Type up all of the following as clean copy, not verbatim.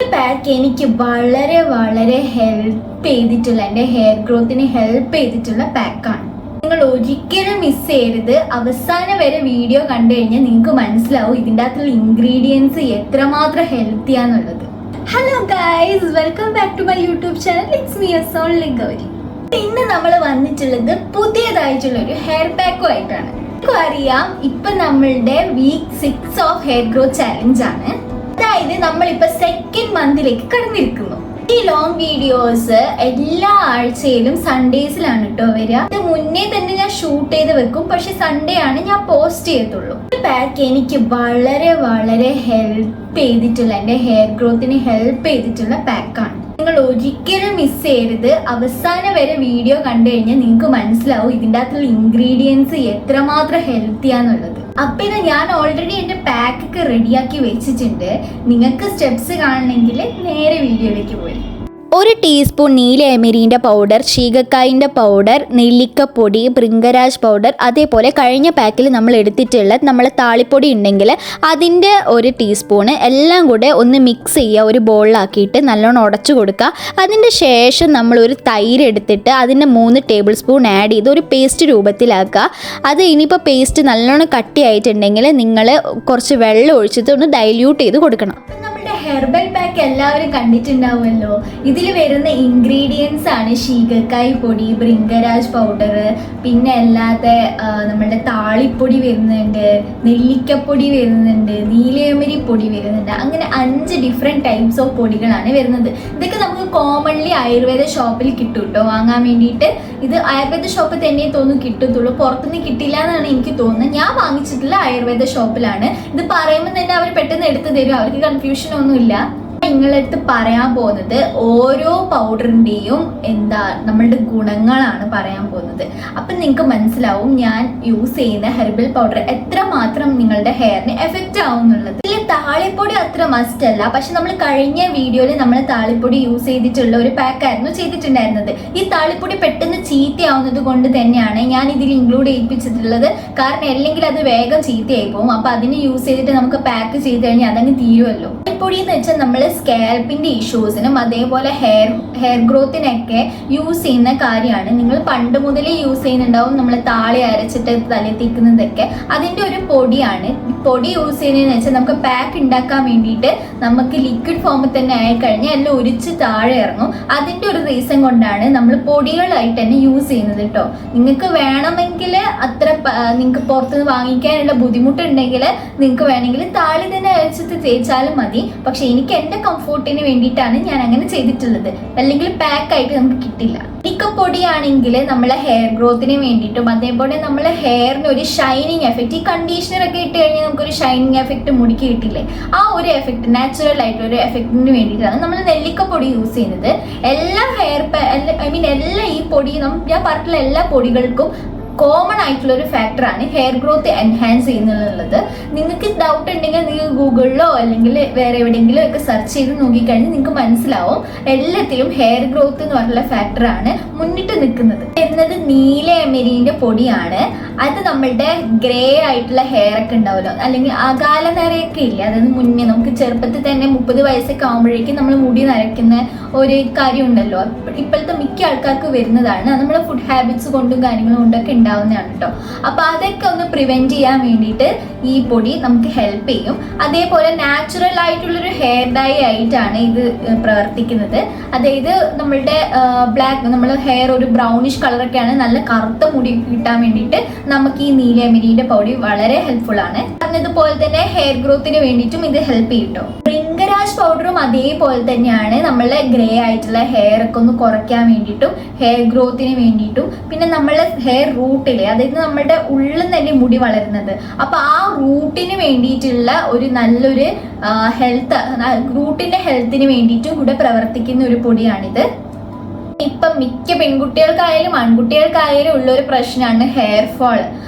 Pack എനിക്ക് വളരെ വളരെ ഹെൽപ്പ് ചെയ്തിട്ടുള്ള എൻ്റെ ഹെയർ ഗ്രോത്തിന് ഹെൽപ്പ് ചെയ്തിട്ടുള്ള പാക്കാണ്. നിങ്ങൾ ഒരിക്കലും മിസ് ചെയ്യരുത്. അവസാനം വരെ വീഡിയോ കണ്ടു കഴിഞ്ഞാൽ നിങ്ങൾക്ക് മനസ്സിലാവും ഇതിൻ്റെ അകത്തുള്ള ഇൻഗ്രീഡിയൻസ് എത്രമാത്രം ഹെൽത്തിയാന്നുള്ളത്. Hello guys, welcome back to my YouTube channel. It's me only Gauri. ഇന്ന് നമ്മൾ വന്നിട്ടുള്ളത് പുതിയതായിട്ടുള്ള ഒരു ഹെയർ പാക്കുമായിട്ടാണ്. അറിയാം, ഇപ്പൊ നമ്മളുടെ week 6 of hair growth challenge ആണ്. അതായത് നമ്മളിപ്പോ സെക്കൻഡ് മന്തിലേക്ക് കടന്നിരിക്കുന്നു. ഈ ലോങ് വീഡിയോസ് എല്ലാ ആഴ്ചയിലും സൺഡേസിലാണ് കേട്ടോ വരിക. ഇത് മുന്നേ തന്നെ ഞാൻ ഷൂട്ട് ചെയ്ത് വെക്കും, പക്ഷെ സൺഡേ ആണ് ഞാൻ പോസ്റ്റ് ചെയ്യത്തുള്ളൂ. ഈ പാക്ക് എനിക്ക് വളരെ വളരെ ഹെൽപ്പ് ചെയ്തിട്ടുള്ള എൻ്റെ ഹെയർ ഗ്രോത്തിന് ഹെൽപ്പ് ചെയ്തിട്ടുള്ള പാക്കാണ്. നിങ്ങൾ ഒരിക്കലും മിസ് ചെയ്യരുത്. അവസാനം വരെ വീഡിയോ കണ്ടു കഴിഞ്ഞാൽ നിങ്ങൾക്ക് മനസ്സിലാവും ഇതിൻ്റെ അകത്തുള്ള ഇൻഗ്രീഡിയൻസ് എത്രമാത്രം ഹെൽത്തിയാന്നുള്ളത്. അപ്പൊ ഇത് ഞാൻ ഓൾറെഡി എൻ്റെ പാക്കൊക്കെ റെഡിയാക്കി വെച്ചിട്ടുണ്ട്. നിങ്ങൾക്ക് സ്റ്റെപ്സ് കാണണമെങ്കിൽ നേരെ വീഡിയോയിലേക്ക് പോയി. 1 ടീസ്പൂൺ നീല എമരീൻ്റെ പൗഡർ, ശീകക്കായിൻ്റെ പൗഡർ, നെല്ലിക്കപ്പൊടി, ഭൃംഗരാജ് പൗഡർ, അതേപോലെ കഴിഞ്ഞ പാക്കിൽ നമ്മൾ എടുത്തിട്ടുള്ള നമ്മളെ താളിപ്പൊടി ഉണ്ടെങ്കിൽ അതിൻ്റെ 1 ടീസ്പൂണ് എല്ലാം കൂടെ ഒന്ന് മിക്സ് ചെയ്യുക. ഒരു ബോളിലാക്കിയിട്ട് നല്ലോണം ഉടച്ചു കൊടുക്കുക. അതിൻ്റെ ശേഷം നമ്മളൊരു തൈര് എടുത്തിട്ട് അതിൻ്റെ 3 ടേബിൾ സ്പൂൺ ആഡ് ചെയ്ത് ഒരു പേസ്റ്റ് രൂപത്തിലാക്കുക. അത് ഇനിയിപ്പോൾ പേസ്റ്റ് നല്ലോണം കട്ടിയായിട്ടുണ്ടെങ്കിൽ നിങ്ങൾ കുറച്ച് വെള്ളം ഒഴിച്ചിട്ട് ഒന്ന് ഡൈല്യൂട്ട് ചെയ്ത് കൊടുക്കണം. ഹെർബൽ പാക്ക് എല്ലാവരും കണ്ടിട്ടുണ്ടാവുമല്ലോ. ഇതിൽ വരുന്ന ഇൻഗ്രീഡിയൻസ് ആണ് ശീകക്കായ് പൊടി, ഭൃംഗരാജ് പൗഡർ, പിന്നെ അല്ലാതെ നമ്മളുടെ താളിപ്പൊടി വരുന്നുണ്ട്, നെല്ലിക്കപ്പൊടി വരുന്നുണ്ട്, നീലയമരി പൊടി വരുന്നുണ്ട്. അങ്ങനെ 5 ഡിഫറെൻറ്റ് ടൈപ്സ് ഓഫ് പൊടികളാണ് വരുന്നത്. ഇതൊക്കെ നമുക്ക് കോമൺലി ആയുർവേദ ഷോപ്പിൽ കിട്ടും കേട്ടോ വാങ്ങാൻ വേണ്ടിയിട്ട്. ഇത് ആയുർവേദ ഷോപ്പിൽ തന്നെ തോന്നുന്നു കിട്ടത്തുള്ളൂ, പുറത്തുനിന്ന് കിട്ടില്ല എന്നാണ് എനിക്ക് തോന്നുന്നത്. ഞാൻ വാങ്ങിച്ചിട്ടുള്ള ആയുർവേദ ഷോപ്പിലാണ്. ഇത് പറയുമ്പോൾ തന്നെ അവർ പെട്ടെന്ന് എടുത്തു തരും, അവർക്ക് കൺഫ്യൂഷൻ ഒന്നുമില്ല. നിങ്ങളടുത്ത് പറയാൻ പോകുന്നത് ഓരോ പൗഡറിൻ്റെയും നമ്മളുടെ ഗുണങ്ങളാണ് പറയാൻ പോകുന്നത്. അപ്പം നിങ്ങൾക്ക് മനസ്സിലാവും ഞാൻ യൂസ് ചെയ്യുന്ന ഹെർബൽ പൗഡർ എത്രമാത്രം നിങ്ങളുടെ ഹെയറിന് എഫക്റ്റ് ആവും എന്നുള്ളത്. ഇതിൽ താളിപ്പൊടി അത്ര മസ്റ്റ് അല്ല, പക്ഷെ നമ്മൾ കഴിഞ്ഞ വീഡിയോയിൽ നമ്മൾ താളിപ്പൊടി യൂസ് ചെയ്തിട്ടുള്ള ഒരു പാക്കായിരുന്നു ചെയ്തിട്ടുണ്ടായിരുന്നത്. ഈ താളിപ്പൊടി പെട്ടെന്ന് ചീത്തയാവുന്നത് കൊണ്ട് തന്നെയാണ് ഞാൻ ഇതിൽ ഇൻക്ലൂഡ് ചെയ്യിപ്പിച്ചിട്ടുള്ളത്. കാരണം അല്ലെങ്കിൽ അത് വേഗം ചീത്തയായി പോകും. അപ്പം അതിന് യൂസ് ചെയ്തിട്ട് നമുക്ക് പാക്ക് ചെയ്ത് കഴിഞ്ഞാൽ അതങ്ങ് തീരുമല്ലോ. പൊടി എന്ന് വെച്ചാൽ നമ്മൾ സ്കാൽപ്പിന്റെ ഇഷ്യൂസിനും അതേപോലെ ഹെയർ ഗ്രോത്തിനൊക്കെ യൂസ് ചെയ്യുന്ന കാര്യമാണ്. നിങ്ങൾ പണ്ട് മുതലേ യൂസ് ചെയ്യുന്നുണ്ടാവും. നമ്മൾ താളി അരച്ചിട്ട് തലയിൽ തേക്കുന്നതൊക്കെ അതിൻ്റെ ഒരു പൊടിയാണ്. പൊടി യൂസ് ചെയ്യുന്നതെന്ന് വെച്ചാൽ നമുക്ക് പാക്ക് ഉണ്ടാക്കാൻ വേണ്ടിയിട്ട് നമുക്ക് ലിക്വിഡ് ഫോമിൽ തന്നെ ആയിക്കഴിഞ്ഞാൽ എല്ലാം ഒരിച്ച് താഴെ ഇറങ്ങും. അതിൻ്റെ ഒരു റീസൺ കൊണ്ടാണ് നമ്മൾ പൊടികളായിട്ട് തന്നെ യൂസ് ചെയ്യുന്നത് കേട്ടോ. നിങ്ങൾക്ക് വേണമെങ്കിൽ നിങ്ങൾക്ക് പുറത്തുനിന്ന് വാങ്ങിക്കാനുള്ള ബുദ്ധിമുട്ടുണ്ടെങ്കിൽ നിങ്ങൾക്ക് വേണമെങ്കിൽ താളി തന്നെ അരച്ചിട്ട് തേച്ചാലും മതി. പക്ഷെ എനിക്ക് എൻ്റെ കംഫോർട്ടിന് വേണ്ടിയിട്ടാണ് ഞാൻ അങ്ങനെ ചെയ്തിട്ടുള്ളത്. അല്ലെങ്കിൽ പാക്കായിട്ട് നമുക്ക് കിട്ടില്ല. നെല്ലിക്കപ്പൊടിയാണെങ്കിൽ നമ്മളെ ഹെയർ ഗ്രോത്തിന് വേണ്ടിയിട്ടും അതേപോലെ നമ്മളെ ഹെയറിന് ഒരു ഷൈനിങ് എഫക്റ്റ്, ഈ കണ്ടീഷണർ ഒക്കെ ഇട്ട് കഴിഞ്ഞാൽ നമുക്കൊരു ഷൈനിങ് എഫക്റ്റ് മുടിക്ക് കിട്ടില്ലേ, ആ ഒരു എഫക്റ്റ്, നാച്ചുറൽ ആയിട്ടുള്ള ഒരു എഫക്റ്റിന് വേണ്ടിയിട്ടാണ് നമ്മൾ നെല്ലിക്കപ്പൊടി യൂസ് ചെയ്യുന്നത്. എല്ലാ എല്ലാ ഈ പൊടി ഞാൻ പറഞ്ഞിട്ടുള്ള എല്ലാ പൊടികൾക്കും കോമൺ ആയിട്ടുള്ള ഒരു ഫാക്ടറാണ് ഹെയർ ഗ്രോത്ത് എൻഹാൻസ് ചെയ്യുന്നുള്ളത്. നിങ്ങൾക്ക് ഡൗട്ട് ഉണ്ടെങ്കിൽ നിങ്ങൾ ഗൂഗിളിലോ അല്ലെങ്കിൽ വേറെ എവിടെയെങ്കിലും ഒക്കെ സെർച്ച് ചെയ്ത് നോക്കിക്കഴിഞ്ഞാൽ നിങ്ങൾക്ക് മനസ്സിലാവും എല്ലാത്തിലും ഹെയർ ഗ്രോത്ത് എന്ന് പറഞ്ഞുള്ള ഫാക്ടറാണ് മുന്നിട്ട് നിൽക്കുന്നത്. വരുന്നത് നീല എമരീൻ്റെ പൊടിയാണ്. അത് നമ്മളുടെ ഗ്രേ ആയിട്ടുള്ള ഹെയർ ഒക്കെ ഉണ്ടാവുമല്ലോ, അല്ലെങ്കിൽ അകാല നരയൊക്കെ ഇല്ലേ, അതായത് മുന്നേ നമുക്ക് ചെറുപ്പത്തിൽ തന്നെ 30 വയസ്സൊക്കെ ആകുമ്പോഴേക്കും നമ്മൾ മുടി നരയ്ക്കുന്ന ഒരു കാര്യം ഉണ്ടല്ലോ, ഇപ്പോഴത്തെ മിക്ക ആൾക്കാർക്ക് വരുന്നതാണ്. നമ്മളെ ഫുഡ് ഹാബിറ്റ്സ് കൊണ്ടും കാര്യങ്ങളും കൊണ്ടൊക്കെ ഉണ്ടാവുന്നതാണ് കേട്ടോ. അപ്പൊ അതൊക്കെ ഒന്ന് പ്രിവെന്റ് ചെയ്യാൻ വേണ്ടിയിട്ട് ഈ പൊടി നമുക്ക് ഹെൽപ്പ് ചെയ്യും. അതേപോലെ നാച്ചുറൽ ആയിട്ടുള്ളൊരു ഹെയർ ഡൈ ആയിട്ടാണ് ഇത് പ്രവർത്തിക്കുന്നത്. അതായത് നമ്മളുടെ നമ്മൾ ഹെയർ ഒരു ബ്രൗണിഷ് കളറൊക്കെയാണ്, നല്ല കറുത്ത മുടി കിട്ടാൻ വേണ്ടിയിട്ട് നമുക്ക് ഈ നീലയമരിയുടെ പൊടി വളരെ ഹെൽപ്ഫുൾ ആണ്. പറഞ്ഞതുപോലെ തന്നെ ഹെയർ ഗ്രോത്തിന് വേണ്ടിയിട്ടും ഇത് ഹെൽപ്പ് ചെയ്യും കേട്ടോ. ഭൃംഗരാജ് പൗഡറും അതേപോലെ തന്നെയാണ് നമ്മളെ ഗ്രേ ആയിട്ടുള്ള ഹെയർ ഒക്കെ ഒന്ന് കുറയ്ക്കാൻ വേണ്ടിയിട്ടും ഹെയർ ഗ്രോത്തിന് വേണ്ടിയിട്ടും. പിന്നെ നമ്മളെ ഹെയർ റൂട്ടിലെ, അതായത് നമ്മളുടെ ഉള്ളിൽ തന്നെ മുടി വളരുന്നത്, അപ്പൊ ആ റൂട്ടിന് വേണ്ടിയിട്ടുള്ള ഒരു നല്ലൊരു റൂട്ടിന്റെ ഹെൽത്തിന് വേണ്ടിയിട്ടും കൂടെ പ്രവർത്തിക്കുന്ന ഒരു പൊടിയാണിത്. ഇപ്പം മിക്ക പെൺകുട്ടികൾക്കായാലും ആൺകുട്ടികൾക്കായാലും ഉള്ളൊരു പ്രശ്നമാണ് ഹെയർ ഫോൾ.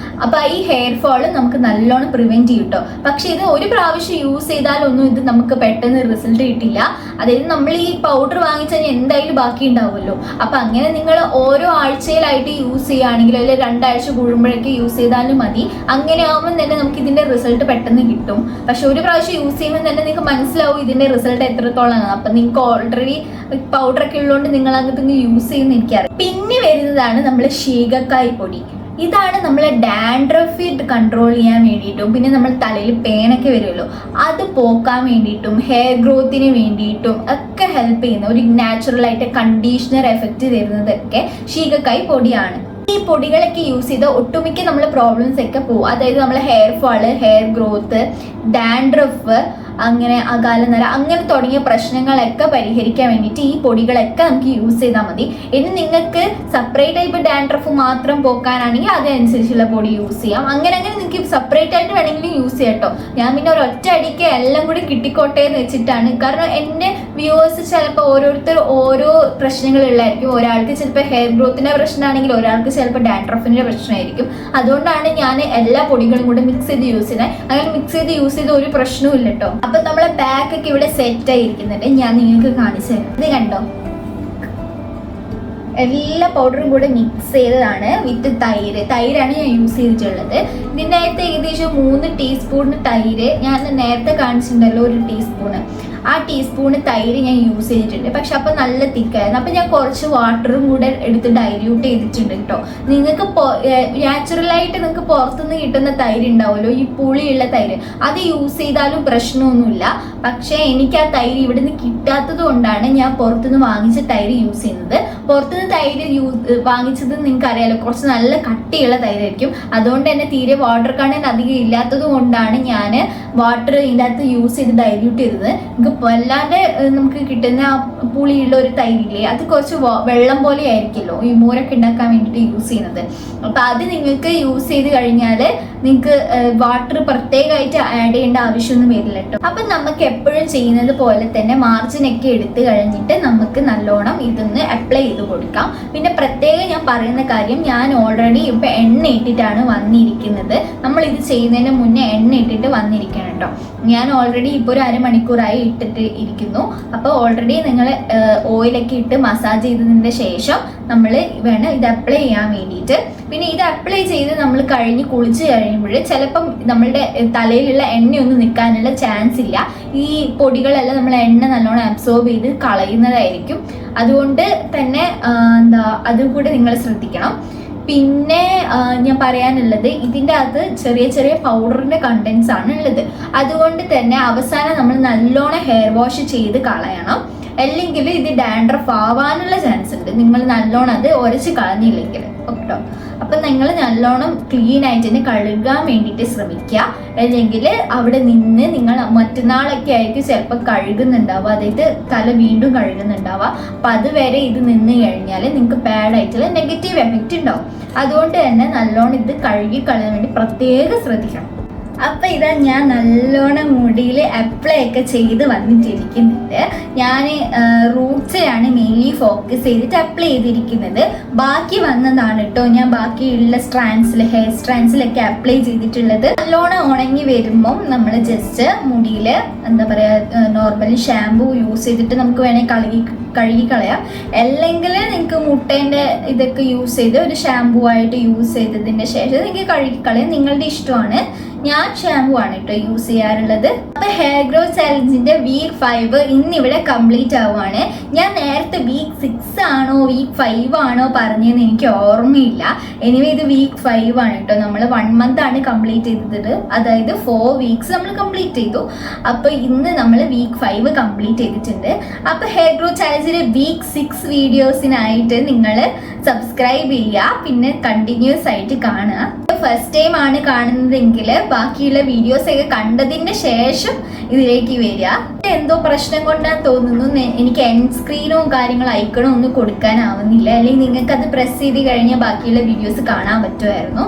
അപ്പൊ ഈ ഹെയർ ഫോൾ നമുക്ക് നല്ലോണം പ്രിവെന്റ് ചെയ്യും കേട്ടോ. പക്ഷെ ഇത് ഒരു പ്രാവശ്യം യൂസ് ചെയ്താലൊന്നും ഇത് നമുക്ക് പെട്ടെന്ന് റിസൾട്ട് കിട്ടില്ല. അതായത് നമ്മൾ ഈ പൗഡർ വാങ്ങിച്ചു കഴിഞ്ഞാൽ എന്തായാലും ബാക്കി ഉണ്ടാവുമല്ലോ. അപ്പൊ അങ്ങനെ നിങ്ങൾ ഓരോ ആഴ്ചയിലായിട്ട് യൂസ് ചെയ്യുകയാണെങ്കിൽ അല്ലെങ്കിൽ 2 ആഴ്ച കൂടുമ്പോഴേക്ക് യൂസ് ചെയ്താലും മതി. അങ്ങനെ ആവുമ്പോൾ തന്നെ നമുക്ക് ഇതിന്റെ റിസൾട്ട് പെട്ടെന്ന് കിട്ടും. പക്ഷെ ഒരു പ്രാവശ്യം യൂസ് ചെയ്യുമ്പോൾ തന്നെ നിങ്ങൾക്ക് മനസ്സിലാവും ഇതിന്റെ റിസൾട്ട് എത്രത്തോളമാണ്. അപ്പൊ നിങ്ങൾക്ക് ഓൾറെഡി പൗഡർ ഒക്കെ ഉള്ളതുകൊണ്ട് നിങ്ങൾ അങ്ങനത്തെ യൂസ് ചെയ്യുന്ന എനിക്കറിയാം. പിന്നെ വരുന്നതാണ് നമ്മൾ ശീകക്കായ് പൊടി. ഇതാണ് നമ്മളെ ഡാൻഡ്രഫ് കൺട്രോൾ ചെയ്യാൻ വേണ്ടിയിട്ടും പിന്നെ നമ്മൾ തലയിൽ പേനൊക്കെ വരുമല്ലോ അത് പോക്കാൻ വേണ്ടിയിട്ടും ഹെയർ ഗ്രോത്തിന് വേണ്ടിയിട്ടും ഒക്കെ ഹെൽപ്പ് ചെയ്യുന്ന ഒരു നാച്ചുറൽ ആയിട്ട് കണ്ടീഷണർ എഫക്റ്റ് തരുന്നതൊക്കെ ശീകക്കായ് പൊടിയാണ്. ഈ പൊടികളൊക്കെ യൂസ് ചെയ്ത് ഒട്ടുമിക്ക നമ്മളെ പ്രോബ്ലംസ് ഒക്കെ പോകും. അതായത് നമ്മളെ hair fall, hair growth, dandruff, അങ്ങനെ അകാലനര അങ്ങനെ തുടങ്ങിയ പ്രശ്നങ്ങളൊക്കെ പരിഹരിക്കാൻ വേണ്ടിയിട്ട് ഈ പൊടികളൊക്കെ നമുക്ക് യൂസ് ചെയ്താൽ മതി. ഇനി നിങ്ങൾക്ക് സെപ്പറേറ്റ് ആയിട്ട് ഇപ്പോൾ ഡാൻഡ്രഫ് മാത്രം പോക്കാനാണെങ്കിൽ അതനുസരിച്ചുള്ള പൊടി യൂസ് ചെയ്യാം. അങ്ങനെ നിങ്ങൾക്ക് സെപ്പറേറ്റ് ആയിട്ട് വേണമെങ്കിലും യൂസ് ചെയ്യാം കേട്ടോ. ഞാൻ പിന്നെ ഒരു ഒറ്റ അടിക്ക് എല്ലാം കൂടി കിട്ടിക്കോട്ടെ എന്ന് വെച്ചിട്ടാണ്. കാരണം എൻ്റെ വ്യൂവേഴ്സ് ചിലപ്പോൾ ഓരോരുത്തർ ഓരോ പ്രശ്നങ്ങളുള്ളായിരിക്കും. ഒരാൾക്ക് ചിലപ്പോൾ ഹെയർ ഗ്രോത്തിൻ്റെ പ്രശ്നമാണെങ്കിൽ ഒരാൾക്ക് ചിലപ്പോൾ ഡാൻഡ്രഫിൻ്റെ പ്രശ്നമായിരിക്കും. അതുകൊണ്ടാണ് ഞാൻ എല്ലാ പൊടികളും കൂടെ മിക്സ് ചെയ്ത് യൂസ് ചെയ്യുന്നത്. അങ്ങനെ മിക്സ് ചെയ്ത് യൂസ് ചെയ്ത് ഒരു പ്രശ്നവും ഇല്ല കേട്ടോ. അപ്പൊ നമ്മളെ ബാക്ക് ഒക്കെ ഇവിടെ സെറ്റ് ആയിരിക്കുന്നുണ്ട്. ഞാൻ നിങ്ങൾക്ക് കാണിച്ചു തരാം. ഇത് കണ്ടോ, എല്ലാ പൗഡറും കൂടെ മിക്സ് ചെയ്തതാണ് വിത്ത് തൈരാണ് ഞാൻ യൂസ് ചെയ്തിട്ടുള്ളത്. ഇതിൻ്റെ അകത്ത് ഏകദേശം 3 ടീസ്പൂൺ തൈര്, ഞാൻ നേരത്തെ കാണിച്ചിട്ടുണ്ടല്ലോ 1 ടീസ്പൂണ്, ആ ടീസ്പൂണ് തൈര് ഞാൻ യൂസ് ചെയ്തിട്ടുണ്ട്. പക്ഷെ അപ്പം നല്ല തിക്കായിരുന്നു. അപ്പം ഞാൻ കുറച്ച് വാട്ടറും കൂടെ എടുത്ത് ഡൈല്യൂട്ട് ചെയ്തിട്ടുണ്ട് കേട്ടോ. നിങ്ങൾക്ക് നാച്ചുറലായിട്ട് നിങ്ങൾക്ക് പുറത്തുനിന്ന് കിട്ടുന്ന തൈര് ഉണ്ടാവുമല്ലോ, ഈ പുളിയുള്ള തൈര്, അത് യൂസ് ചെയ്താലും പ്രശ്നമൊന്നുമില്ല. പക്ഷേ എനിക്ക് ആ തൈര് ഇവിടെ നിന്ന് കിട്ടാത്തത് കൊണ്ടാണ് ഞാൻ പുറത്തുനിന്ന് വാങ്ങിച്ച തൈര് യൂസ് ചെയ്യുന്നത്. പുറത്തുനിന്ന് തൈര് വാങ്ങിച്ചത് നിങ്ങൾക്ക് അറിയാലോ, കുറച്ച് നല്ല കട്ടിയുള്ള തൈരായിരിക്കും. അതുകൊണ്ട് തന്നെ തീരെ വാട്ടർ കണ്ടന്റ് അധികം ഇല്ലാത്തത് കൊണ്ടാണ് ഞാൻ വാട്ടർ ഇതിൻ്റെ അകത്ത് യൂസ് ചെയ്ത് ഡൈല്യൂട്ട് ചെയ്തത്. വല്ലാതെ നമുക്ക് കിട്ടുന്ന പുളിയുള്ള ഒരു തൈരില്ലേ, അത് കുറച്ച് വെള്ളം പോലെ ആയിരിക്കുമല്ലോ ഈ മോരൊക്കെ ഉണ്ടാക്കാൻ വേണ്ടിയിട്ട് യൂസ് ചെയ്യുന്നത്. അപ്പൊ അത് നിങ്ങൾക്ക് യൂസ് ചെയ്ത് കഴിഞ്ഞാൽ നിങ്ങൾക്ക് വാട്ടർ പ്രത്യേകമായിട്ട് ആഡ് ചെയ്യേണ്ട ആവശ്യമൊന്നും വരില്ല കേട്ടോ. അപ്പൊ നമുക്ക് എപ്പോഴും ചെയ്യുന്നത് പോലെ തന്നെ മാർജിനൊക്കെ എടുത്ത് കഴിഞ്ഞിട്ട് നമുക്ക് നല്ലോണം ഇതൊന്ന് അപ്ലൈ ചെയ്ത് കൊടുക്കാം. പിന്നെ പ്രത്യേകം ഞാൻ പറയുന്ന കാര്യം, ഞാൻ ഓൾറെഡി ഇപ്പൊ എണ്ണ ഇട്ടിട്ടാണ് വന്നിരിക്കുന്നത്. നമ്മൾ ഇത് ചെയ്യുന്നതിന് മുന്നേ എണ്ണ ഇട്ടിട്ട് വന്നിരിക്കണം കേട്ടോ. ഞാൻ ഓൾറെഡി ഇപ്പോൾ ഒരു അരമണിക്കൂറായി ഇട്ടിട്ട് ഇരിക്കുന്നു. അപ്പോൾ ഓൾറെഡി നിങ്ങൾ ഓയിലൊക്കെ ഇട്ട് മസാജ് ചെയ്തതിന് ശേഷം നമ്മൾ വേണം ഇത് അപ്ലൈ ചെയ്യാൻ വേണ്ടിയിട്ട്. പിന്നെ ഇത് അപ്ലൈ ചെയ്ത് നമ്മൾ കഴിഞ്ഞ് കുളിച്ച് കഴിയുമ്പോൾ ചിലപ്പം നമ്മളുടെ തലയിലുള്ള എണ്ണയൊന്നും നിൽക്കാനുള്ള ചാൻസ് ഇല്ല. ഈ പൊടികളെല്ലാം നമ്മൾ എണ്ണ നല്ലോണം അബ്സോർബ് ചെയ്ത് കളയുന്നതായിരിക്കും. അതുകൊണ്ട് തന്നെ അതുകൂടെ നിങ്ങൾ ശ്രദ്ധിക്കണം. പിന്നെ ഞാൻ പറയാനുള്ളത്, ഇതിൻ്റെ അകത്ത് ചെറിയ ചെറിയ പൗഡറിൻ്റെ കണ്ടൻസ് ആണ് ഉള്ളത്. അതുകൊണ്ട് തന്നെ അവസാനം നമ്മൾ നല്ലോണം ഹെയർ വാഷ് ചെയ്ത് കളയണം. അല്ലെങ്കിൽ ഇത് ഡാൻഡ്രഫ് ആവാനുള്ള ചാൻസ് ഉണ്ട്, നിങ്ങൾ നല്ലോണം അത് ഉരച്ച് കളഞ്ഞില്ലെങ്കിൽ കേട്ടോ. അപ്പം നിങ്ങൾ നല്ലോണം ക്ലീൻ ആയിട്ട് തന്നെ കഴുകാൻ വേണ്ടിയിട്ട് ശ്രമിക്കുക. അല്ലെങ്കിൽ അവിടെ നിന്ന് നിങ്ങൾ മറ്റന്നാളൊക്കെ ആയിരിക്കും ചിലപ്പോൾ കഴുകുന്നുണ്ടാവുക, അതായത് തല വീണ്ടും കഴുകുന്നുണ്ടാവുക. അപ്പം അതുവരെ ഇത് നിന്ന് കഴിഞ്ഞാൽ നിങ്ങൾക്ക് ബാഡായിട്ടുള്ള നെഗറ്റീവ് എഫക്റ്റ് ഉണ്ടാവും. അതുകൊണ്ട് തന്നെ നല്ലോണം ഇത് കഴുകി കളയാൻ വേണ്ടി പ്രത്യേകം ശ്രദ്ധിക്കണം. അപ്പം ഇതാ ഞാൻ നല്ലോണം മുടിയിൽ അപ്ലൈ ഒക്കെ ചെയ്ത് വന്നിട്ടിരിക്കുന്നുണ്ട്. ഞാൻ റൂട്ട്സിലാണ് മെയിൻലി ഫോക്കസ് ചെയ്തിട്ട് അപ്ലൈ ചെയ്തിരിക്കുന്നത്. ബാക്കി വന്നതാണ് കേട്ടോ ഞാൻ ബാക്കിയുള്ള ഹെയർ സ്ട്രാൻഡ്സിലൊക്കെ അപ്ലൈ ചെയ്തിട്ടുള്ളത്. നല്ലോണം ഉണങ്ങി വരുമ്പം നമ്മൾ ജസ്റ്റ് മുടിയിൽ എന്താ പറയുക, നോർമലി ഷാമ്പൂ യൂസ് ചെയ്തിട്ട് നമുക്ക് വേണമെങ്കിൽ കഴുകി കളയാം. അല്ലെങ്കിൽ നിങ്ങൾക്ക് മുട്ടേൻ്റെ ഇതൊക്കെ യൂസ് ചെയ്ത് ഒരു ഷാമ്പൂ ആയിട്ട് യൂസ് ചെയ്തതിൻ്റെ ശേഷം നിങ്ങൾക്ക് കഴുകി കളയാം, നിങ്ങളുടെ ഇഷ്ടമാണ്. ഞാൻ ഷാമ്പൂ ആണ് കേട്ടോ യൂസ് ചെയ്യാറുള്ളത്. അപ്പൊ ഹെയർ ഗ്രോത്ത് ചാലഞ്ചിന്റെ വീക്ക് 5 ഇന്നിവിടെ കംപ്ലീറ്റ് ആവുകയാണ്. ഞാൻ നേരത്തെ വീക്ക് 6 ആണോ വീക്ക് 5 ആണോ പറഞ്ഞതെന്ന് എനിക്ക് ഓർമ്മയില്ല. എനിവേ ഇത് വീക്ക് 5 ആണ് കേട്ടോ. നമ്മൾ 1 മന്ത് ആണ് കംപ്ലീറ്റ് ചെയ്തത്, അതായത് 4 വീക്സ് നമ്മൾ കംപ്ലീറ്റ് ചെയ്തു. അപ്പൊ ഇന്ന് നമ്മൾ വീക്ക് 5 കംപ്ലീറ്റ് ചെയ്തിട്ടുണ്ട്. അപ്പൊ ഹെയർ ഗ്രോത്ത് ചാലഞ്ചിന്റെ വീക്ക് 6 വീഡിയോസിനായിട്ട് നിങ്ങൾ സബ്സ്ക്രൈബ് ചെയ്യുക, പിന്നെ കണ്ടിന്യൂസ് ആയിട്ട് കാണുക. ഫസ്റ്റ് ടൈം ആണ് കാണുന്നതെങ്കിൽ ബാക്കിയുള്ള വീഡിയോസ് ഒക്കെ കണ്ടതിന് ശേഷം ഇതിലേക്ക് വരിക. എന്തോ പ്രശ്നം കൊണ്ടാണ് തോന്നുന്നു എനിക്ക് എൻഡ് സ്ക്രീനും കാര്യങ്ങളും ഐക്കണോ ഒന്നും കൊടുക്കാനാവുന്നില്ല. അല്ലെങ്കിൽ നിങ്ങൾക്ക് അത് പ്രസ് ചെയ്ത് കഴിഞ്ഞാൽ ബാക്കിയുള്ള വീഡിയോസ് കാണാൻ പറ്റുമായിരുന്നു.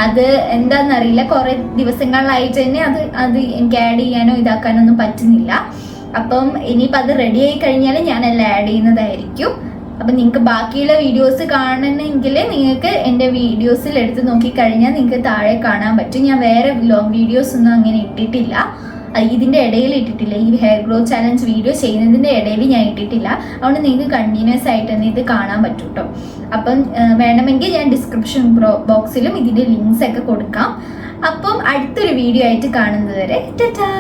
അത് എന്താണെന്നറിയില്ല, കുറേ ദിവസങ്ങളിലായിട്ട് തന്നെ അത് എനിക്ക് ആഡ് ചെയ്യാനോ ഇതാക്കാനോ ഒന്നും പറ്റുന്നില്ല. അപ്പം ഇനിയിപ്പോൾ അത് റെഡി ആയി കഴിഞ്ഞാൽ ഞാനെല്ലാം ആഡ് ചെയ്യുന്നതായിരിക്കും. അപ്പം നിങ്ങൾക്ക് ബാക്കിയുള്ള വീഡിയോസ് കാണണമെങ്കിൽ നിങ്ങൾക്ക് എൻ്റെ വീഡിയോസിൽ എടുത്ത് നോക്കിക്കഴിഞ്ഞാൽ നിങ്ങൾക്ക് താഴെ കാണാൻ പറ്റും. ഞാൻ വേറെ ലോങ് വീഡിയോസ് ഒന്നും അങ്ങനെ ഇട്ടിട്ടില്ല, ഇതിൻ്റെ ഇടയിൽ ഇട്ടിട്ടില്ല. ഈ ഹെയർ ഗ്രോത്ത് ചാലഞ്ച് വീഡിയോ ചെയ്യുന്നതിൻ്റെ ഇടയിൽ ഞാൻ ഇട്ടിട്ടില്ല. അതുകൊണ്ട് നിങ്ങൾക്ക് കണ്ടിന്യൂസ് ആയിട്ട് തന്നെ ഇത് കാണാൻ പറ്റും കേട്ടോ. അപ്പം വേണമെങ്കിൽ ഞാൻ ഡിസ്ക്രിപ്ഷൻ ബോക്സിലും ഇതിൻ്റെ ലിങ്ക്സ് ഒക്കെ കൊടുക്കാം. അപ്പം അടുത്തൊരു വീഡിയോ ആയിട്ട് കാണുന്നത് വരെ ടാറ്റാ.